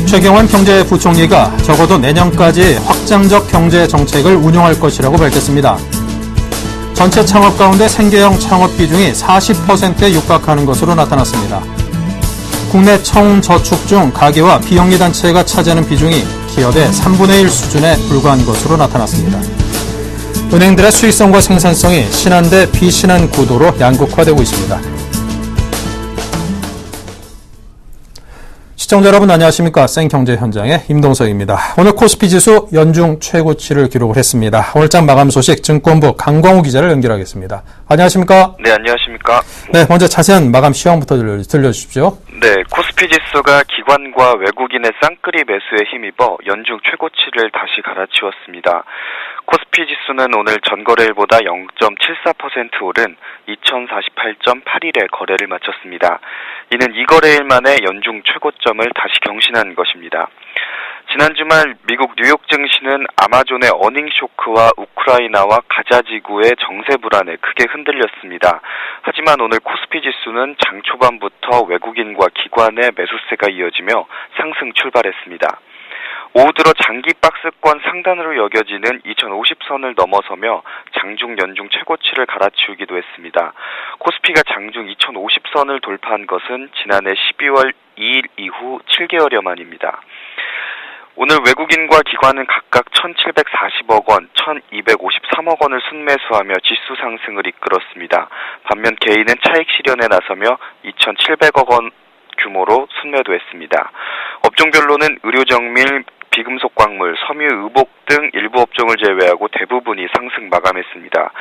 최경환 경제부총리가 적어도 내년까지 확장적 경제 정책을 운용할 것이라고 밝혔습니다. 전체 창업 가운데 생계형 창업 비중이 40%에 육박하는 것으로 나타났습니다. 국내 청저축 중 가계와 비영리 단체가 차지하는 비중이 기업의 3분의 1 수준에 불과한 것으로 나타났습니다. 은행들의 수익성과 생산성이 신한 대 비신한 구도로 양극화되고 있습니다. 시청자 여러분 안녕하십니까. 생경제 현장의 임동석입니다. 오늘 코스피 지수 연중 최고치를 기록을 했습니다. 오늘장 마감 소식 증권부 강광우 기자를 연결하겠습니다. 안녕하십니까. 네, 안녕하십니까. 네, 먼저 자세한 마감 시황부터 들려주십시오. 네, 코스피 지수가 기관과 외국인의 쌍끌이 매수에 힘입어 연중 최고치를 다시 갈아치웠습니다. 코스피 지수는 오늘 전거래일보다 0.74% 오른 2048.81에 거래를 마쳤습니다. 이는 2거래일 만에 연중 최고점을 다시 경신한 것입니다. 지난 주말 미국 뉴욕 증시는 아마존의 어닝 쇼크와 우크라이나와 가자 지구의 정세 불안에 크게 흔들렸습니다. 하지만 오늘 코스피 지수는 장 초반부터 외국인과 기관의 매수세가 이어지며 상승 출발했습니다. 오후 들어 장기 박스권 상단으로 여겨지는 2050선을 넘어서며 장중 연중 최고치를 갈아치우기도 했습니다. 코스피가 장중 2050선을 돌파한 것은 지난해 12월 2일 이후 7개월여 만입니다. 오늘 외국인과 기관은 각각 1,740억 원, 1,253억 원을 순매수하며 지수 상승을 이끌었습니다. 반면 개인은 차익 실현에 나서며 2,700억 원 규모로 순매도 했습니다. 업종별로는 의료정밀, 비금속 광물, 섬유, 의복 등 일부 업종을 제외하고 대부분이 상승 마감했습니다.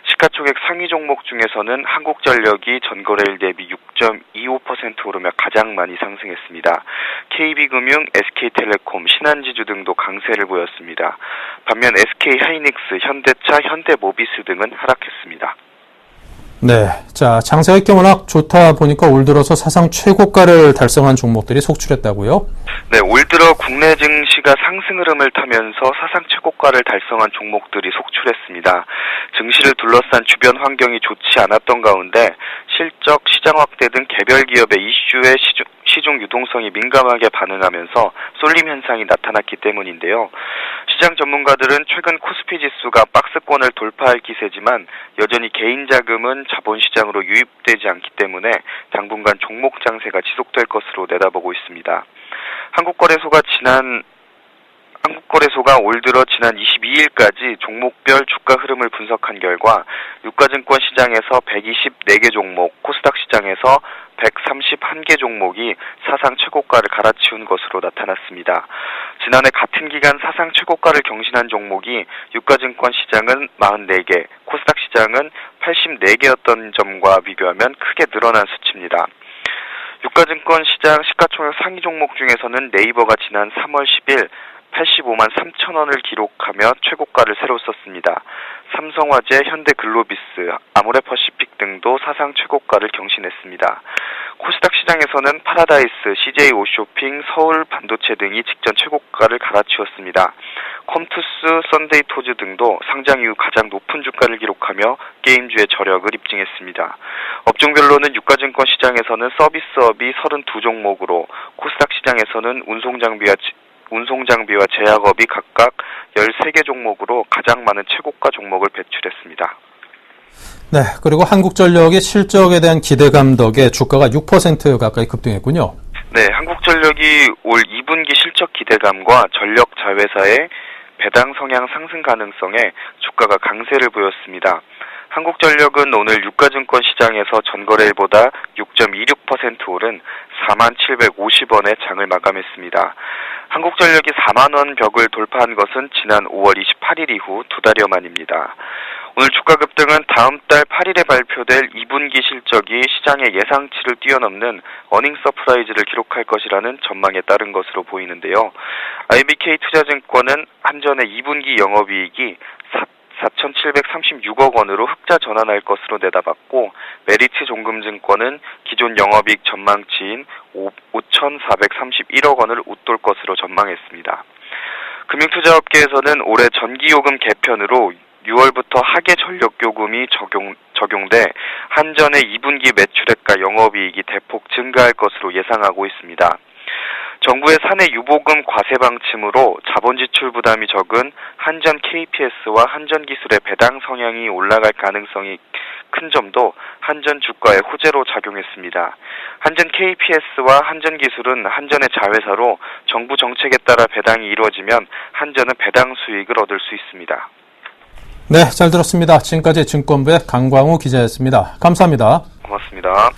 시가총액 상위 종목 중에서는 한국전력이 전거래일 대비 6.25% 오르며 가장 많이 상승했습니다. KB금융, SK텔레콤, 신한지주 등도 강세를 보였습니다. 반면 SK하이닉스, 현대차, 현대모비스 등은 하락했습니다. 네, 자 장세가 있게 워낙 좋다 보니까 올 들어서 사상 최고가를 달성한 종목들이 속출했다고요? 네, 올 들어 국내 증시가 상승 흐름을 타면서 사상 최고가를 달성한 종목들이 속출했습니다. 증시를 둘러싼 주변 환경이 좋지 않았던 가운데 실적, 시장 확대 등 개별 기업의 이슈에 시중 유동성이 민감하게 반응하면서 쏠림 현상이 나타났기 때문인데요. 시장 전문가들은 최근 코스피 지수가 박스권을 돌파할 기세지만 여전히 개인 자금은 자본시장으로 유입되지 않기 때문에 당분간 종목 장세가 지속될 것으로 내다보고 있습니다. 한국거래소가 올 들어 지난 22일까지 종목별 주가 흐름을 분석한 결과 유가증권 시장에서 124개 종목, 코스닥 시장에서 131개 종목이 사상 최고가를 갈아치운 것으로 나타났습니다. 지난해 같은 기간 사상 최고가를 경신한 종목이 유가증권 시장은 44개, 코스닥 시장은 84개였던 점과 비교하면 크게 늘어난 수치입니다. 유가증권 시장 시가총액 상위 종목 중에서는 네이버가 지난 3월 10일 85만 3천 원을 기록하며 최고가를 새로 썼습니다. 삼성화재, 현대글로비스, 아모레퍼시픽 등도 사상 최고가를 경신했습니다. 코스닥 시장에서는 파라다이스, CJ 오쇼핑, 서울 반도체 등이 직전 최고가를 갈아치웠습니다. 컴투스, 썬데이토즈 등도 상장 이후 가장 높은 주가를 기록하며 게임주의 저력을 입증했습니다. 업종별로는 유가증권 시장에서는 서비스업이 32종목으로 코스닥 시장에서는 운송장비와 제약업이 각각 13개 종목으로 가장 많은 최고가 종목을 배출했습니다. 네, 그리고 한국전력의 실적에 대한 기대감 덕에 주가가 6% 가까이 급등했군요. 네, 한국전력이 올 2분기 실적 기대감과 전력 자회사의 배당 성향 상승 가능성에 주가가 강세를 보였습니다. 한국전력은 오늘 유가증권 시장에서 전거래일보다 6.26% 오른 4750원에 장을 마감했습니다. 한국전력이 4만원 벽을 돌파한 것은 지난 5월 28일 이후 2달여 만입니다. 오늘 주가 급등은 다음 달 8일에 발표될 2분기 실적이 시장의 예상치를 뛰어넘는 어닝 서프라이즈를 기록할 것이라는 전망에 따른 것으로 보이는데요. IBK 투자증권은 한전의 2분기 영업이익이 4,736억 원으로 흑자 전환할 것으로 내다봤고, 메리츠 종금증권은 기존 영업이익 전망치인 5,431억 원을 웃돌 것으로 전망했습니다. 금융투자업계에서는 올해 전기요금 개편으로 6월부터 하계 전력요금이 적용돼 한전의 2분기 매출액과 영업이익이 대폭 증가할 것으로 예상하고 있습니다. 정부의 사내 유보금 과세 방침으로 자본 지출 부담이 적은 한전 KPS와 한전기술의 배당 성향이 올라갈 가능성이 큰 점도 한전 주가의 호재로 작용했습니다. 한전 KPS와 한전기술은 한전의 자회사로 정부 정책에 따라 배당이 이루어지면 한전은 배당 수익을 얻을 수 있습니다. 네, 잘 들었습니다. 지금까지 증권부의 강광우 기자였습니다. 감사합니다. 고맙습니다.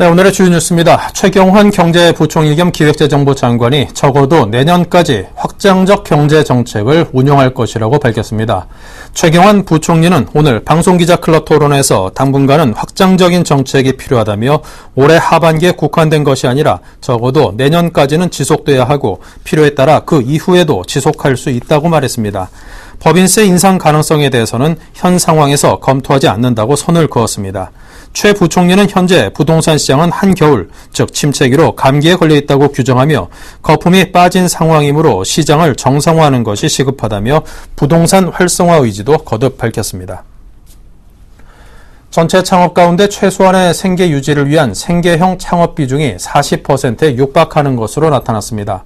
네, 오늘의 주요 뉴스입니다. 최경환 경제부총리 겸 기획재정부 장관이 적어도 내년까지 확장적 경제정책을 운영할 것이라고 밝혔습니다. 최경환 부총리는 오늘 방송기자클럽 토론에서 당분간은 확장적인 정책이 필요하다며 올해 하반기에 국한된 것이 아니라 적어도 내년까지는 지속돼야 하고 필요에 따라 그 이후에도 지속할 수 있다고 말했습니다. 법인세 인상 가능성에 대해서는 현 상황에서 검토하지 않는다고 선을 그었습니다. 최 부총리는 현재 부동산 시장은 한겨울, 즉 침체기로 감기에 걸려 있다고 규정하며 거품이 빠진 상황이므로 시장을 정상화하는 것이 시급하다며 부동산 활성화 의지도 거듭 밝혔습니다. 전체 창업 가운데 최소한의 생계 유지를 위한 생계형 창업 비중이 40%에 육박하는 것으로 나타났습니다.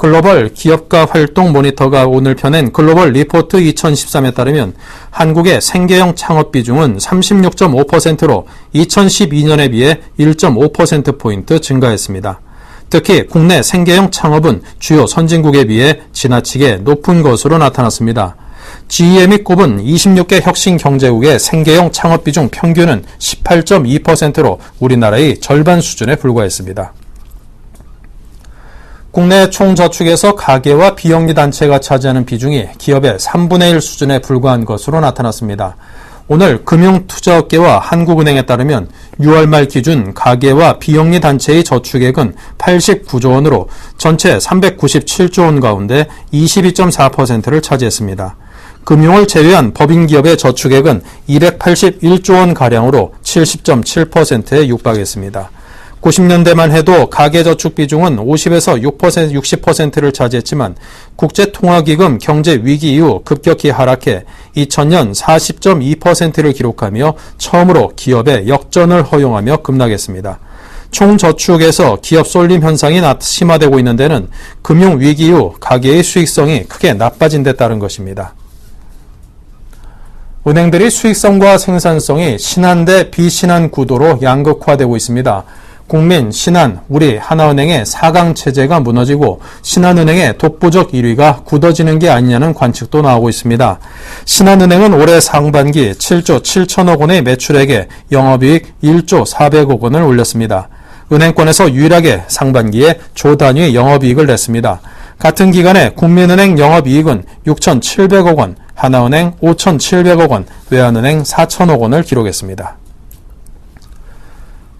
글로벌 기업가 활동 모니터가 오늘 펴낸 글로벌 리포트 2013에 따르면 한국의 생계형 창업 비중은 36.5%로 2012년에 비해 1.5%포인트 증가했습니다. 특히 국내 생계형 창업은 주요 선진국에 비해 지나치게 높은 것으로 나타났습니다. GEM이 꼽은 26개 혁신 경제국의 생계형 창업 비중 평균은 18.2%로 우리나라의 절반 수준에 불과했습니다. 국내 총저축에서 가계와 비영리 단체가 차지하는 비중이 기업의 3분의 1 수준에 불과한 것으로 나타났습니다. 오늘 금융투자업계와 한국은행에 따르면 6월 말 기준 가계와 비영리 단체의 저축액은 89조 원으로 전체 397조 원 가운데 22.4%를 차지했습니다. 금융을 제외한 법인기업의 저축액은 281조 원가량으로 70.7%에 육박했습니다. 90년대만 해도 가계저축 비중은 50에서 60%를 차지했지만 국제통화기금 경제위기 이후 급격히 하락해 2000년 40.2%를 기록하며 처음으로 기업의 역전을 허용하며 급락했습니다. 총저축에서 기업 쏠림 현상이 심화되고 있는 데는 금융위기 이후 가계의 수익성이 크게 나빠진 데 따른 것입니다. 은행들이 수익성과 생산성이 신한 대 비신한 구도로 양극화되고 있습니다. 국민, 신한, 우리, 하나은행의 4강 체제가 무너지고 신한은행의 독보적 1위가 굳어지는 게 아니냐는 관측도 나오고 있습니다. 신한은행은 올해 상반기 7조 7천억 원의 매출액에 영업이익 1조 400억 원을 올렸습니다. 은행권에서 유일하게 상반기에 조 단위의 영업이익을 냈습니다. 같은 기간에 국민은행 영업이익은 6,700억 원, 하나은행 5,700억 원, 외환은행 4천억 원을 기록했습니다.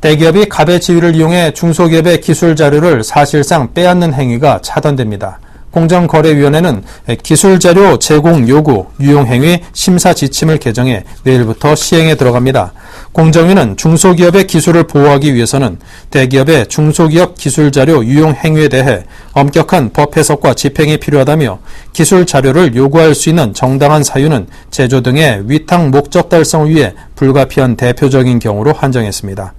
대기업이 갑의 지위를 이용해 중소기업의 기술 자료를 사실상 빼앗는 행위가 차단됩니다. 공정거래위원회는 기술자료 제공 요구, 유용행위 심사 지침을 개정해 내일부터 시행에 들어갑니다. 공정위는 중소기업의 기술을 보호하기 위해서는 대기업의 중소기업 기술자료 유용행위에 대해 엄격한 법 해석과 집행이 필요하다며 기술자료를 요구할 수 있는 정당한 사유는 제조 등의 위탁 목적 달성을 위해 불가피한 대표적인 경우로 한정했습니다.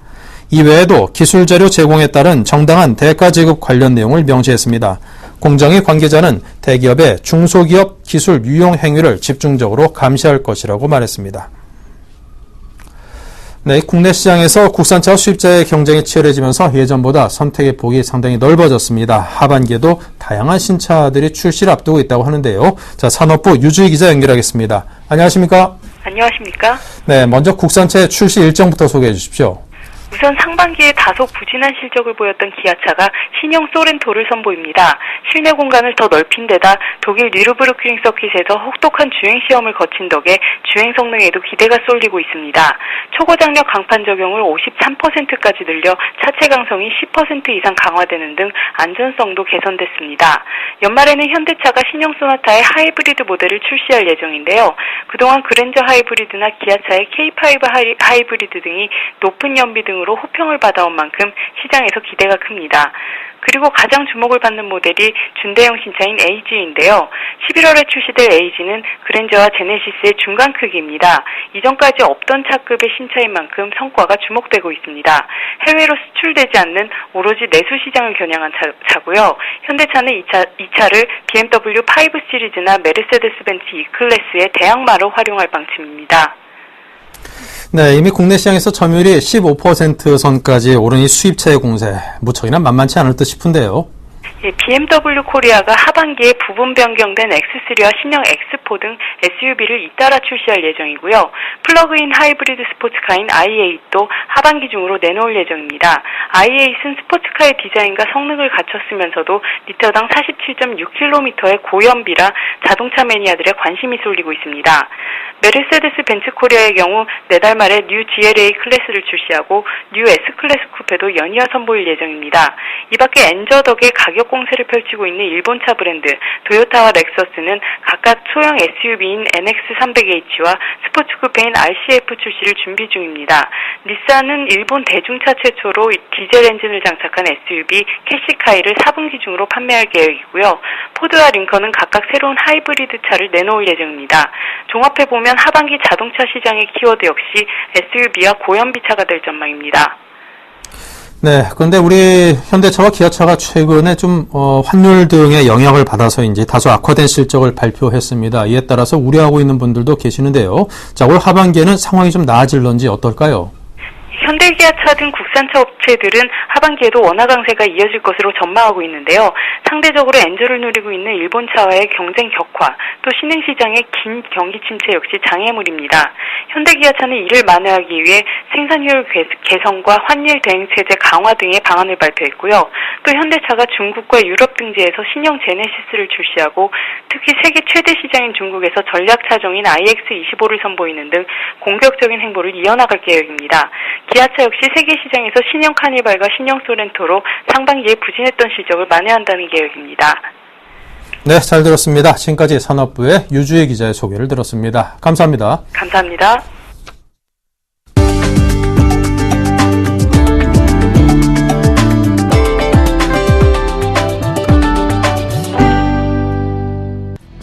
이외에도 기술자료 제공에 따른 정당한 대가 지급 관련 내용을 명시했습니다. 공정위 관계자는 대기업의 중소기업 기술 유용 행위를 집중적으로 감시할 것이라고 말했습니다. 네, 국내 시장에서 국산차 수입자의 경쟁이 치열해지면서 예전보다 선택의 폭이 상당히 넓어졌습니다. 하반기에도 다양한 신차들이 출시를 앞두고 있다고 하는데요. 자, 산업부 유주희 기자 연결하겠습니다. 안녕하십니까? 안녕하십니까? 네, 먼저 국산차의 출시 일정부터 소개해 주십시오. 우선 상반기에 다소 부진한 실적을 보였던 기아차가 신형 소렌토를 선보입니다. 실내 공간을 더 넓힌 데다 독일 뉘르부르크링 서킷에서 혹독한 주행 시험을 거친 덕에 주행 성능에도 기대가 쏠리고 있습니다. 초고장력 강판 적용을 53%까지 늘려 차체 강성이 10% 이상 강화되는 등 안전성도 개선됐습니다. 연말에는 현대차가 신형 소나타의 하이브리드 모델을 출시할 예정인데요. 그동안 그랜저 하이브리드나 기아차의 K5 하이브리드 등이 높은 연비 등으로 호평을 받아온 만큼 시장에서 기대가 큽니다. 그리고 가장 주목을 받는 모델이 준대형 신차인 AG인데요. 11월에 출시될 AG는 그랜저와 제네시스의 중간 크기입니다. 이전까지 없던 차급의 신차인 만큼 성과가 주목되고 있습니다. 해외로 수출되지 않는 오로지 내수 시장을 겨냥한 차고요. 현대차는 이 차를 BMW 5 시리즈나 메르세데스 벤츠 E클래스의 대항마로 활용할 방침입니다. 네, 이미 국내 시장에서 점유율이 15% 선까지 오른 이 수입차의 공세, 무척이나 만만치 않을 듯 싶은데요. BMW 코리아가 하반기에 부분 변경된 X3와 신형 X4 등 SUV를 잇따라 출시할 예정이고요. 플러그인 하이브리드 스포츠카인 i8도 하반기 중으로 내놓을 예정입니다. i8은 스포츠카의 디자인과 성능을 갖췄으면서도 리터당 47.6km의 고연비라 자동차 매니아들의 관심이 쏠리고 있습니다. 메르세데스 벤츠 코리아의 경우 내달 말에 뉴 GLA 클래스를 출시하고 뉴 S클래스 쿠페도 연이어 선보일 예정입니다. 이 밖에 엔저 덕에 가격 공세를 펼치고 있는 일본차 브랜드 도요타와 렉서스는 각각 소형 SUV인 NX300H와 스포츠 쿠페인 RCF 출시를 준비 중입니다. 닛산은 일본 대중차 최초로 디젤 엔진을 장착한 SUV 캐시카이를 4분기 중으로 판매할 계획이고요. 포드와 링컨은 각각 새로운 하이브리드 차를 내놓을 예정입니다. 종합해보면 하반기 자동차 시장의 키워드 역시 SUV와 고연비차가 될 전망입니다. 네, 그런데 우리 현대차와 기아차가 최근에 좀 환율 등의 영향을 받아서인지 다소 악화된 실적을 발표했습니다. 이에 따라서 우려하고 있는 분들도 계시는데요. 자, 올 하반기에는 상황이 좀 나아질런지 어떨까요? 현대기아차 등 국산차 업체들은 하반기에도 원화 강세가 이어질 것으로 전망하고 있는데요. 상대적으로 엔저를 누리고 있는 일본차와의 경쟁 격화, 또 신흥시장의 긴 경기 침체 역시 장애물입니다. 현대기아차는 이를 만회하기 위해 생산 효율 개선과 환율 대응체제 강화 등의 방안을 발표했고요. 또 현대차가 중국과 유럽 등지에서 신형 제네시스를 출시하고 특히 세계 최대 시장인 중국에서 전략 차종인 iX25를 선보이는 등 공격적인 행보를 이어나갈 계획입니다. 기아차 역시 세계 시장에서 신형 카니발과 신형 소렌토로 상반기에 부진했던 실적을 만회한다는 계획입니다. 네, 잘 들었습니다. 지금까지 산업부의 유주혜 기자의 소개를 들었습니다. 감사합니다. 감사합니다.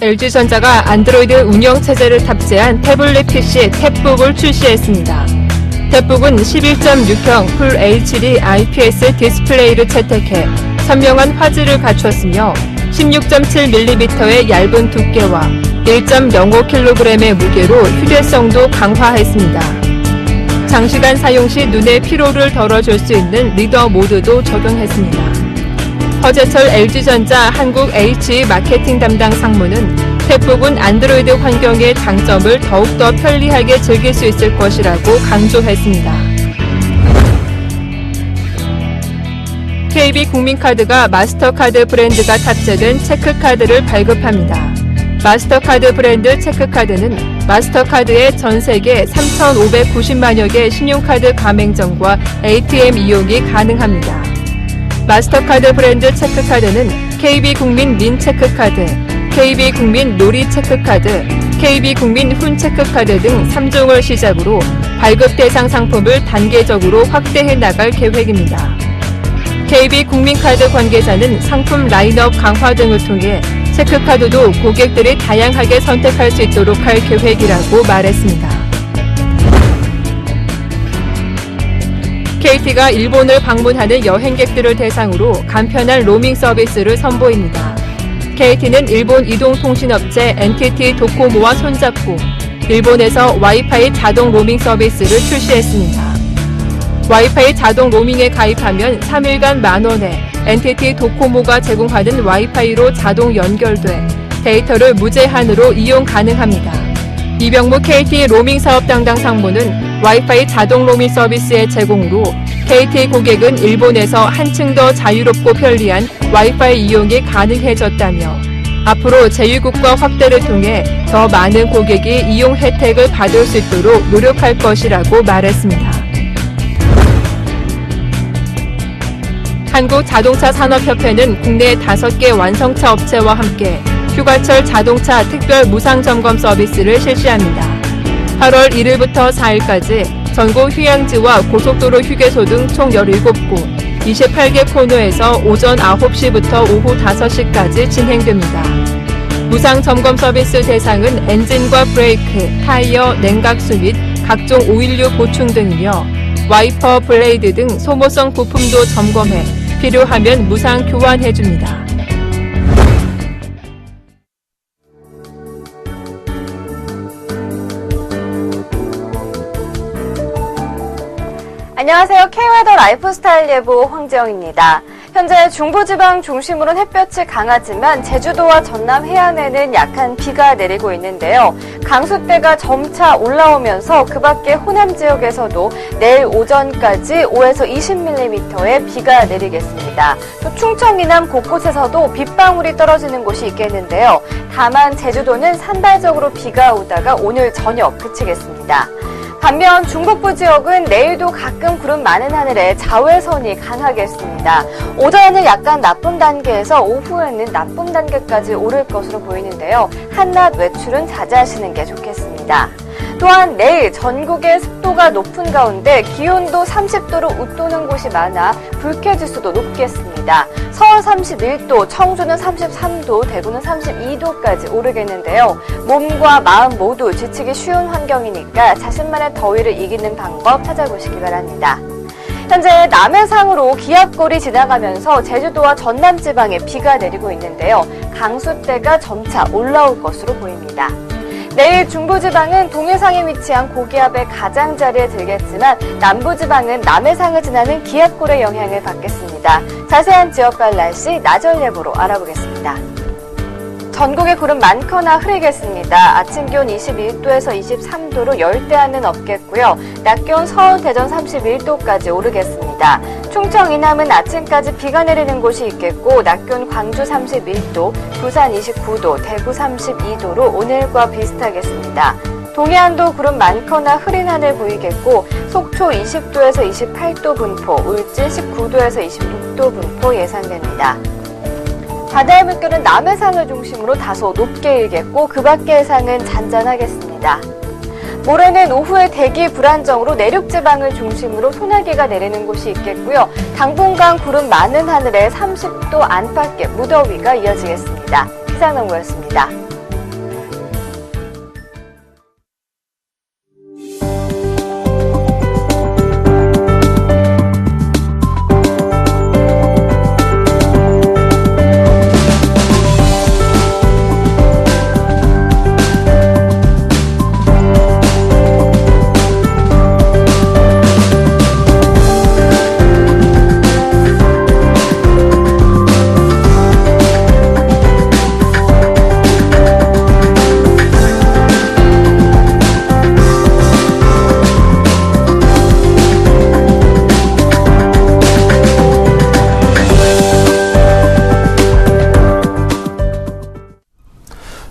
LG전자가 안드로이드 운영체제를 탑재한 태블릿 PC 탭북을 출시했습니다. 탭북은 11.6형 풀 HD IPS 디스플레이를 채택해 선명한 화질을 갖췄으며 16.7mm의 얇은 두께와 1.05kg의 무게로 휴대성도 강화했습니다. 장시간 사용 시 눈의 피로를 덜어줄 수 있는 리더 모드도 적용했습니다. 허재철 LG전자 한국 HE 마케팅 담당 상무는 탭북은 안드로이드 환경의 장점을 더욱더 편리하게 즐길 수 있을 것이라고 강조했습니다. KB국민카드가 마스터카드 브랜드가 탑재된 체크카드를 발급합니다. 마스터카드 브랜드 체크카드는 마스터카드의 전 세계 3,590만여 개 신용카드 가맹점과 ATM 이용이 가능합니다. 마스터카드 브랜드 체크카드는 KB국민 민체크카드, KB국민 놀이체크카드, KB국민 훈체크카드 등 3종을 시작으로 발급 대상 상품을 단계적으로 확대해 나갈 계획입니다. KB국민카드 관계자는 상품 라인업 강화 등을 통해 체크카드도 고객들이 다양하게 선택할 수 있도록 할 계획이라고 말했습니다. KT가 일본을 방문하는 여행객들을 대상으로 간편한 로밍 서비스를 선보입니다. KT는 일본 이동통신업체 NTT 도코모와 손잡고 일본에서 와이파이 자동 로밍 서비스를 출시했습니다. 와이파이 자동 로밍에 가입하면 3일간 만원에 NTT 도코모가 제공하는 와이파이로 자동 연결돼 데이터를 무제한으로 이용 가능합니다. 이병무 KT 로밍 사업 담당 상무는 와이파이 자동 로밍 서비스의 제공으로 KT 고객은 일본에서 한층 더 자유롭고 편리한 와이파이 이용이 가능해졌다며 앞으로 제2국가 확대를 통해 더 많은 고객이 이용 혜택을 받을 수 있도록 노력할 것이라고 말했습니다. 한국자동차산업협회는 국내 5개 완성차 업체와 함께 휴가철 자동차 특별 무상점검 서비스를 실시합니다. 8월 1일부터 4일까지 전국 휴양지와 고속도로 휴게소 등 총 17곳, 28개 코너에서 오전 9시부터 오후 5시까지 진행됩니다. 무상 점검 서비스 대상은 엔진과 브레이크, 타이어, 냉각수 및 각종 오일류 보충 등이며 와이퍼, 블레이드 등 소모성 부품도 점검해 필요하면 무상 교환해줍니다. 안녕하세요. K웨더 라이프스타일 예보 황재영입니다. 현재 중부지방 중심으로는 햇볕이 강하지만 제주도와 전남 해안에는 약한 비가 내리고 있는데요. 강수대가 점차 올라오면서 그 밖에 호남 지역에서도 내일 오전까지 5에서 20mm의 비가 내리겠습니다. 또 충청 이남 곳곳에서도 빗방울이 떨어지는 곳이 있겠는데요. 다만 제주도는 산발적으로 비가 오다가 오늘 저녁 그치겠습니다. 반면 중북부 지역은 내일도 가끔 구름 많은 하늘에 자외선이 강하겠습니다. 오전에는 약간 나쁨 단계에서 오후에는 나쁨 단계까지 오를 것으로 보이는데요. 한낮 외출은 자제하시는 게 좋겠습니다. 또한 내일 전국의 습도가 높은 가운데 기온도 30도로 웃도는 곳이 많아 불쾌지수도 높겠습니다. 서울 31도, 청주는 33도, 대구는 32도까지 오르겠는데요. 몸과 마음 모두 지치기 쉬운 환경이니까 자신만의 더위를 이기는 방법 찾아보시기 바랍니다. 현재 남해상으로 기압골이 지나가면서 제주도와 전남 지방에 비가 내리고 있는데요. 강수대가 점차 올라올 것으로 보입니다. 내일 중부지방은 동해상에 위치한 고기압의 가장자리에 들겠지만 남부지방은 남해상을 지나는 기압골의 영향을 받겠습니다. 자세한 지역별 날씨 나절 예보로 알아보겠습니다. 전국에 구름 많거나 흐리겠습니다. 아침 기온 21도에서 23도로 열대야는 없겠고요. 낮 기온 서울, 대전 31도까지 오르겠습니다. 충청 이남은 아침까지 비가 내리는 곳이 있겠고 낮 기온 광주 31도, 부산 29도, 대구 32도로 오늘과 비슷하겠습니다. 동해안도 구름 많거나 흐린 하늘 보이겠고 속초 20도에서 28도 분포, 울진 19도에서 26도 분포 예상됩니다. 바다의 물결은 남해상을 중심으로 다소 높게 일겠고 그 밖의 해상은 잔잔하겠습니다. 모레는 오후에 대기 불안정으로 내륙지방을 중심으로 소나기가 내리는 곳이 있겠고요. 당분간 구름 많은 하늘에 30도 안팎의 무더위가 이어지겠습니다. 기상정보였습니다.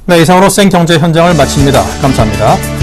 네, 이상으로 생경제 현장을 마칩니다. 감사합니다.